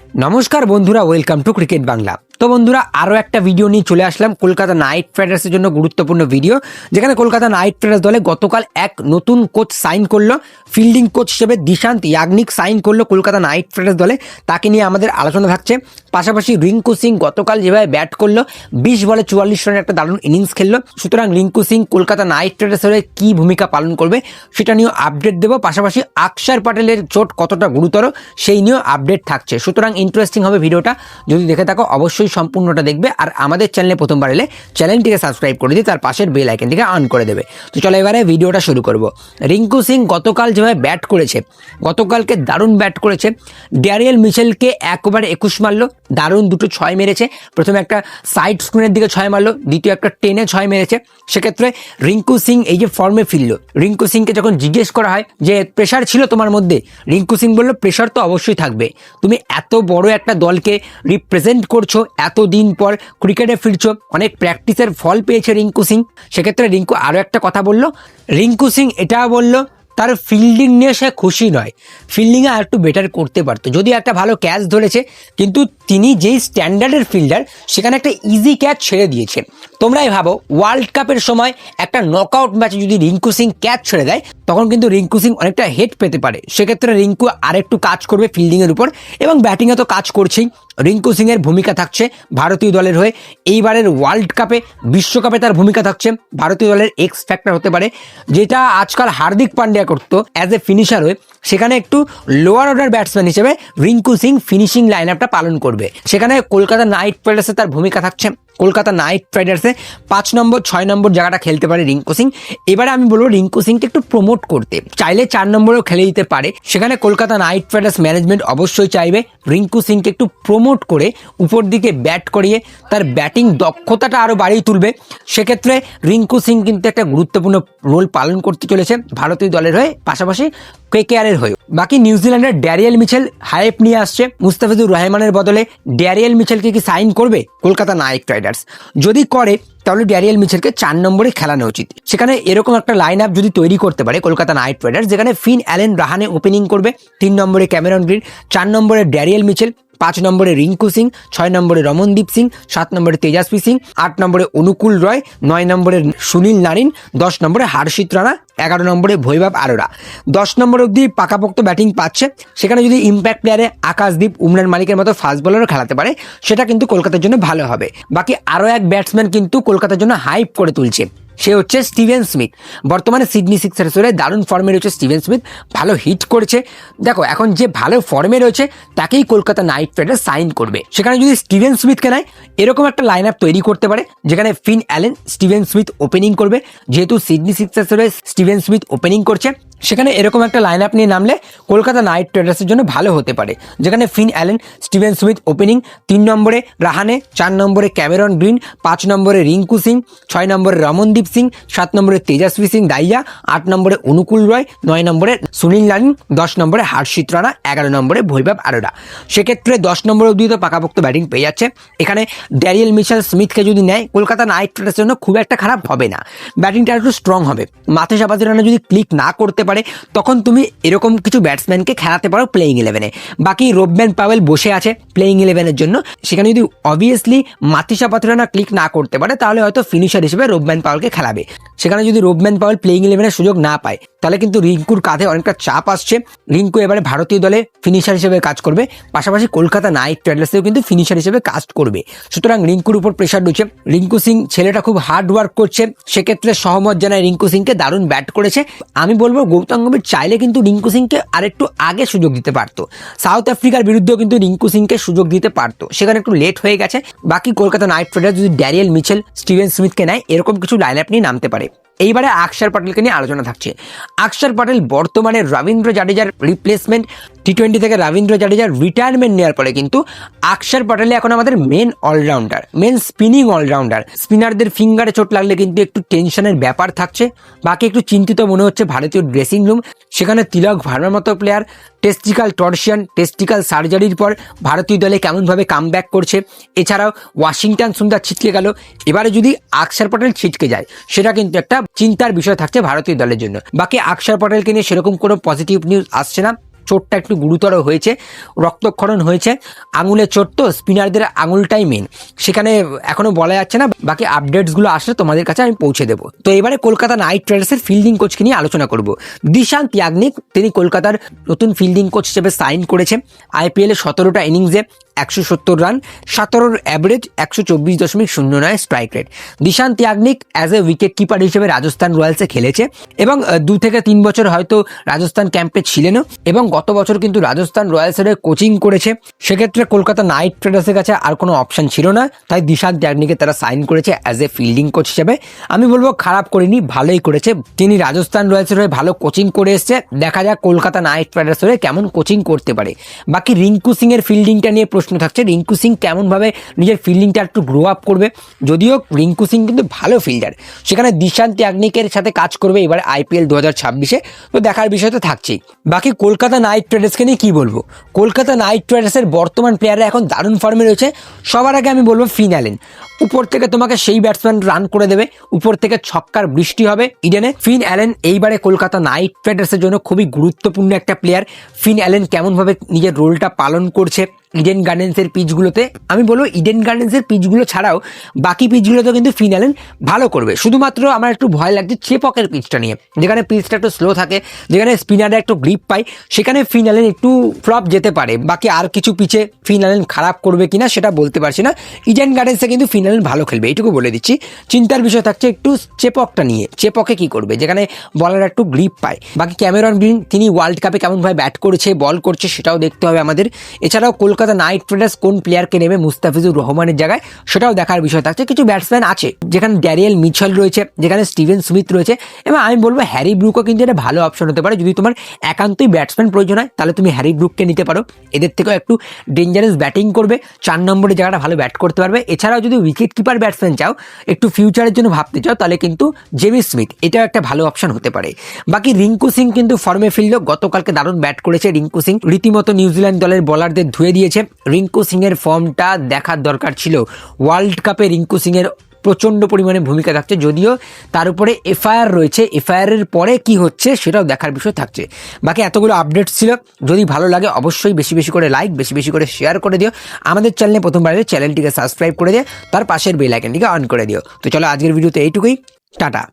নমস্কার বন্ধুরা, welcome to cricket Bangla. তো বন্ধুরা, আরও একটা ভিডিও নিয়ে চলে আসলাম কলকাতা নাইট রাইডার্সের জন্য গুরুত্বপূর্ণ ভিডিও, যেখানে কলকাতা নাইট রাইডার্স দলে গতকাল এক নতুন কোচ সাইন করলো। ফিল্ডিং কোচ হিসেবে দিশান্ত ইয়াগনিক সাইন করলো কলকাতা নাইট রাইডার্স দলে। তাকে নিয়ে আমাদের আলোচনা থাকছে। পাশাপাশি রিঙ্কু সিং গতকাল যেভাবে ব্যাট করলো, 20 বলে 44 রানের একটা দারুণ ইনিংস খেললো। সুতরাং রিঙ্কু সিং কলকাতা নাইট রাইডার্সের হয়ে কী ভূমিকা পালন করবে সেটা নিয়েও আপডেট দেবো। পাশাপাশি আকসার প্যাটেলের চোট কতটা গুরুতর সেই নিয়েও আপডেট থাকছে। সুতরাং ইন্টারেস্টিং হবে ভিডিওটা। যদি দেখে থাকো অবশ্যই সম্পূর্ণটা দেখবে। আর আমাদের চ্যানেলে প্রথমবার এলে চ্যানেলটিকে সাবস্ক্রাইব করে দিয়ে তার পাশের বেল আইকনটিকে অন করে দেবে। তো চলো এবারে ভিডিওটা শুরু করব। রিঙ্কু সিং গতকাল যেভাবে ব্যাট করেছে, গতকালকে দারুণ ব্যাট করেছে। ড্যারিয়েল মিচেলকে একবারে 21 মারলো, দারুণ দুটো 6 মেরেছে। প্রথমে একটা সাইড স্ক্রিনের দিকে 6 মারলো, দ্বিতীয় একটা 10-এ 6 মেরেছে। সেক্ষেত্রে রিঙ্কু সিং এই যে ফর্মে ফিরল, রিঙ্কু সিংকে যখন জিজ্ঞেস করা হয় যে প্রেশার ছিল তোমার মধ্যে, রিঙ্কু সিং বললো প্রেশার তো অবশ্যই থাকবে, তুমি এত বড় একটা দলকে রিপ্রেজেন্ট করছো, এত দিন পর ক্রিকেটে ফিরছো, অনেক প্র্যাকটিসের ফল পেয়েছে রিঙ্কু সিং। সেক্ষেত্রে রিঙ্কু আরও একটা কথা বলল। রিঙ্কু সিং এটা বলল তার ফিল্ডিং নিয়ে সে খুশি নয়, ফিল্ডিংয়ে আর একটু বেটার করতে পারতো। যদি একটা ভালো ক্যাচ ধরেছে, কিন্তু তিনি যেই স্ট্যান্ডার্ডের ফিল্ডার, সেখানে একটা ইজি ক্যাচ ছেড়ে দিয়েছে। তোমরাই ভাবো, ওয়ার্ল্ড কাপের সময় একটা নকআউট ম্যাচে যদি রিঙ্কু সিং ক্যাচ ছেড়ে দেয়, তখন কিন্তু রিঙ্কু সিং অনেকটা হেড পেতে পারে। সেক্ষেত্রে রিঙ্কু আরেকটু কাজ করবে ফিল্ডিংয়ের উপর, এবং ব্যাটিংয়ে তো কাজ করছেই। রিঙ্কু সিংয়ের ভূমিকা থাকছে ভারতীয় দলের হয়ে এইবারের ওয়ার্ল্ড কাপে, বিশ্বকাপে তার ভূমিকা থাকছে। ভারতীয় দলের এক্স ফ্যাক্টর হতে পারে, যেটা আজকাল হার্দিক পান্ডিয়া করতো অ্যাজ এ ফিনিশার হয়ে। সেখানে একটু লোয়ার অর্ডার ব্যাটসম্যান হিসেবে রিঙ্কু সিং ফিনিশিং লাইন আপটা পালন করবে। সেখানে কলকাতা নাইট রাইডার্সে তার ভূমিকা থাকছে। কলকাতা নাইট রাইডার্সে 5 নম্বর 6 নম্বর জায়গাটা খেলতে পারে রিঙ্কু সিং। এবারে আমি বলবো রিঙ্কু সিংকে একটু প্রমোট করতে, চাইলে 4 নম্বরেও খেলে দিতে পারে। সেখানে কলকাতা নাইট রাইডার্স ম্যানেজমেন্ট অবশ্যই চাইবে রিঙ্কু সিংকে একটু প্রমোট করে উপর দিকে ব্যাট করিয়ে তার ব্যাটিং দক্ষতাটা আরও বাড়িয়ে তুলবে। সেক্ষেত্রে রিঙ্কু সিং কিন্তু একটা গুরুত্বপূর্ণ রোল পালন করতে চলেছে ভারতীয় দলের হয়ে, পাশাপাশি কেকেআরের হয়ে। বাকি নিউজিল্যান্ডের ড্যারিয়েল মিচেল হাইপ নিয়ে আসছে। মুস্তাফিজুর রহমানের বদলে ড্যারিয়েল মিচেলকে কি সাইন করবে কলকাতা নাইট রাইডার্স? যদি করে, তাহলে ড্যারিয়েল মিচেলকে 4 নম্বরে খেলানো উচিত। সেখানে এরকম একটা লাইন আপ যদি তৈরি করতে পারে কলকাতা নাইট রাইডার্স, যেখানে ফিন অ্যালেন রাহানে ওপেনিং করবে, 3 নম্বরে ক্যামেরন গ্রিন, 4 নম্বরে ড্যারিয়েল মিচেল, 5 নম্বরে রিঙ্কু সিং, 6 নম্বরে রমনদীপ সিং, 7 নম্বরে তেজস্বী সিং, 8 নম্বরে অনুকূল রয়, 9 নম্বরে সুনীল নারিন, 10 নম্বরে হর্ষিত রানা, 11 নম্বরে বৈভব আরোরা। 10 নম্বর অবধি পাকাপোক্ত ব্যাটিং পাচ্ছে। সেখানে যদি ইম্প্যাক্ট প্লেয়ারে আকাশদীপ, উমরান মালিকের মতো ফাস্ট বোলারও খেলাতে পারে, সেটা কিন্তু কলকাতার জন্য ভালো হবে। বাকি আরও এক ব্যাটসম্যান কিন্তু কলকাতার জন্য হাইপ করে তুলছে, সে হচ্ছে স্টিভেন স্মিথ। বর্তমানে সিডনি সিক্সার্সের দারুণ ফর্মে রয়েছে স্টিভেন স্মিথ, ভালো হিট করেছে। দেখো, এখন যে ভালো ফর্মে রয়েছে তাকেই কলকাতা নাইট রাইডার্স সাইন করবে। সেখানে যদি স্টিভেন স্মিথকে নেয়, এরকম একটা লাইন আপ তৈরি করতে পারে, যেখানে Finn Allen, Steven Smith opening করবে। যেহেতু সিডনি সিক্সার্সের স্টিভেন স্মিথ ওপেনিং করছে, সেখানে এরকম একটা লাইন আপ নিয়ে নামলে কলকাতা নাইট রাইডার্সের জন্য ভালো হতে পারে। যেখানে Finn Allen, Steven Smith opening, 3 নম্বরে রাহানে, 4 নম্বরে ক্যামেরন গ্রিন, 5 নম্বরে রিঙ্কু সিং, 6 নম্বরে রমনদীপ সিং, 7 নম্বরে তেজস্বী সিং দাইয়া, 8 নম্বরে অনুকূল রয়, 9 নম্বরে সুনীল নারিন, 10 নম্বরে হর্ষিত রানা, 11 নম্বরে বৈভব আরোরা। সেক্ষেত্রে 10 নম্বর অবধি তো পাকাপোক্ত ব্যাটিং পেয়ে যাচ্ছে। এখানে ড্যারিয়েল মিচেল স্মিথকে যদি নেয়, কলকাতা নাইট রাইডার্সের জন্য খুব একটা খারাপ হবে না, ব্যাটিংটা একটু স্ট্রং হবে। মাথা চাপাতি রানা যদি ক্লিক না করতে পারে, তখন তুমি এরকম কিছু ব্যাটসম্যানকে খেলাতে পারো প্লেইং 11-এ। বাকি রোবম্যান পাওয়েল বসে আছে প্লেইং 11-এর জন্য। সেখানে যদি অবভিয়াসলি মাতিসা পাত্রানা ক্লিক না করতে পারে, তাহলে হয়তো ফিনিশার হিসেবে রোবম্যান পাওয়েলকে খেলাবে। সেখানে যদি রোবম্যান পাওয়েল প্লেইং 11-এর সুযোগ না পায়, তাহলে কিন্তু রিঙ্কুর কাঁধে অনেকটা চাপ আসছে। রিঙ্কু এবারে ভারতীয় দলে ফিনিশার হিসেবে কাজ করবে, পাশাপাশি কলকাতা নাইট রাইডার্সেও কিন্তু ফিনিশার হিসেবে কাজ করবে। সুতরাং রিঙ্কুর উপর প্রেশার রয়েছে। রিঙ্কু সিং ছেলেটা খুব হার্ড ওয়ার্ক করছে, সেক্ষেত্রে সহমত জানায় রিঙ্কু সিংকে, দারুণ ব্যাট করেছে। আমি বলবো গৌতম গম্ভীর চাইলে কিন্তু রিঙ্কু সিংকে আরেকটু আগে সুযোগ দিতে পারতো। সাউথ আফ্রিকার বিরুদ্ধেও কিন্তু রিঙ্কু সিংকে সুযোগ দিতে পারতো, সেখানে একটু লেট হয়ে গেছে। বাকি কলকাতা নাইট রাইডার্স যদি ড্যারিয়েল মিচেল, স্টিভেন স্মিথকে নেয়, এরকম কিছু লাইন আপ নিয়ে নামতে পারে। এইবারে আকসার প্যাটেলকে নিয়ে আলোচনা থাকছে। আকসার প্যাটেল বর্তমানে রবীন্দ্র জাডেজার রিপ্লেসমেন্ট। টি20 থেকে রবীন্দ্র জাডেজার রিটায়ারমেন্ট নেওয়ার পরে কিন্তু আকসার প্যাটেল এখন আমাদের main allrounder, main spinning allrounder. স্পিনারদের ফিঙ্গারে চোট লাগলে কিন্তু একটু টেনশনের ব্যাপার থাকছে। বাকি একটু চিন্তিত মনে হচ্ছে ভারতীয় ড্রেসিং রুম। সেখানে তিলক ভার্মার মতো প্লেয়ার টেস্টিক্যাল টর্শন, টেস্টিক্যাল সার্জারির পর ভারতীয় দলে কেমনভাবে কামব্যাক করছে। এছাড়াও ওয়াশিংটন সুন্দর ছিটকে গেল, এবারে যদি আকসার প্যাটেল ছিটকে যায়, সেটা কিন্তু একটা চিন্তার বিষয় থাকছে ভারতীয় দলের জন্য। বাকি আকসার প্যাটেলকে নিয়ে সেরকম কোনো পজিটিভ নিউজ আসছে না। চোটটা একটু গুরুতর হয়েছে, রক্তক্ষরণ হয়েছে, আঙুলের চোট, তো স্পিনারদের আঙুলটাই মেন, সেখানে এখনো বলা যাচ্ছে না, বাকি আপডেটসগুলো আসলে তোমাদের কাছে আমি পৌঁছে দেবো। তো এবারে কলকাতা নাইট রাইডার্সের ফিল্ডিং কোচকে নিয়ে আলোচনা করব। দিশান্ত ইয়াগনিক, তিনি কলকাতার নতুন ফিল্ডিং কোচ হিসেবে সাইন করেছে। আইপিএলে 17টা ইনিংসে 170 run, 17 average, 124.09 strike rate. Dishant Yagnik as a wicket keeper হিসেবে রাজস্থান রয়্যালসে খেলেছে এবং 2 থেকে 3 বছর হয়তো রাজস্থান ক্যাম্পে ছিলেনও, এবং গত বছর কিন্তু রাজস্থান রয়্যালসের কোচিং করেছে। সেক্ষেত্রে কলকাতা নাইট রাইডার্সের কাছে আর কোনো অপশন ছিল না, তাই দিশান্ত ইয়াগনিকে তারা সাইন করেছে অ্যাজ এ ফিল্ডিং কোচ হিসেবে। আমি বলবো খারাপ করেনি, ভালোই করেছে। তিনি রাজস্থান রয়্যালসের হয়ে ভালো কোচিং করে এসছে, দেখা যাক কলকাতা নাইট রাইডার্সের হয়ে কেমন কোচিং করতে পারে। বাকি রিঙ্কু সিং এর ফিল্ডিংটা নিয়ে প্রশ্ন থাকছে, রিঙ্কু সিং কেমনভাবে নিজের ফিল্ডিংটা একটু গ্রো আপ করবে। যদিও রিঙ্কু সিং কিন্তু ভালো ফিল্ডার, সেখানে দিশান্ত ইয়াগনিকের সাথে কাজ করবে এবারে আইপিএল 2026-এ, তো দেখার বিষয় তো থাকছেই। বাকি কলকাতা নাইট রাইডার্সকে নিয়ে কি বলবো, কলকাতা নাইট রাইডার্সের বর্তমান প্লেয়াররা এখন দারুণ ফর্মে রয়েছে। সবার আগে আমি বলবো ফিন অ্যালেন, উপর থেকে তোমাকে সেই ব্যাটসম্যান রান করে দেবে, উপর থেকে ছক্কার বৃষ্টি হবে ইডেনে। ফিন অ্যালেন এইবারে কলকাতা নাইট রাইডার্সের জন্য খুবই গুরুত্বপূর্ণ একটা প্লেয়ার। ফিন অ্যালেন কেমনভাবে নিজের রোলটা পালন করছে ইডেন গার্ডেন্সের পিচগুলোতে, আমি বলবো ইডেন গার্ডেন্সের পিচগুলো ছাড়াও বাকি পিচগুলোতে কিন্তু ফিন অ্যালেন ভালো করবে। শুধুমাত্র আমার একটু ভয় লাগছে চেপকের পিচটা নিয়ে, যেখানে পিচটা একটু স্লো থাকে, যেখানে স্পিনাররা একটু গ্রিপ পায়, সেখানে ফিন অ্যালেন একটু ফ্লপ যেতে পারে। বাকি আর কিছু পিচে ফিন অ্যালেন খারাপ করবে কিনা সেটা বলতে পারছি না। ইডেন গার্ডেন্সে কিন্তু ফিন অ্যালেন ভালো খেলবে, এইটুকু বলে দিচ্ছি। চিন্তার বিষয় থাকছে একটু চেপকটা নিয়ে, চেপকে কি করবে, যেখানে বলার একটু গ্রিপ পায়। বাকি ক্যামেরন গ্রিন, তিনি ওয়ার্ল্ড কাপে কেমনভাবে ব্যাট করেছে, বল করছে, সেটাও দেখতে হবে আমাদের। এছাড়াও কলকাতা নাইট রাইডার্স কোন প্লেয়ারকে নেবে মুস্তাফিজুর রহমানের জায়গায়, সেটাও দেখার বিষয় থাকছে। কিছু ব্যাটসম্যান আছে, যেখানে ড্যারিয়েল মিচেল রয়েছে, যেখানে স্টিভেন স্মিথ রয়েছে, এবং আমি বলবো হ্যারি ব্রুকও কিন্তু এটা ভালো অপশন হতে পারে। যদি তোমার একান্তই ব্যাটসম্যান প্রয়োজন হয়, তাহলে তুমি হ্যারি ব্রুককে নিতে পারো। এদের থেকেও একটু ডেঞ্জারাস ব্যাটিং করবে, 4 নম্বরের জায়গাটা ভালো ব্যাট করতে পারবে। এছাড়াও যদি উইকেট কিপার ব্যাটসম্যান চাও, একটু ফিউচারের জন্য ভাবতে চাও, তাহলে কিন্তু জেমি স্মিথ এটাও একটা ভালো অপশন হতে পারে। বাকি রিঙ্কু সিং কিন্তু ফর্মে ফিরল, গতকালকে দারুণ ব্যাট করেছে রিঙ্কু সিং, রীতিমতো নিউজিল্যান্ড দলের বোলারদের ধুয়ে দিয়েছে। রিঙ্কু সিং এর ফর্মটা দেখার দরকার ছিল। ওয়ার্ল্ড কাপে রিঙ্কু সিং এর প্রচণ্ড পরিমাণে ভূমিকা থাকছে, যদিও তার উপরে এফআইআর রয়েছে, এফআইআরের পরে কি হচ্ছে সেটাও দেখার বিষয় থাকছে। বাকি এতগুলো আপডেটস ছিল, যদি ভালো লাগে অবশ্যই বেশি বেশি করে লাইক, বেশি বেশি করে শেয়ার করে দিও। আমাদের চ্যানেলে প্রথমবার চ্যানেলটিকে সাবস্ক্রাইব করে দিয়ে তার পাশের বেল আইকনটিকে অন করে দিও। তো চলো আজকের ভিডিওতে এইটুকুই, টাটা।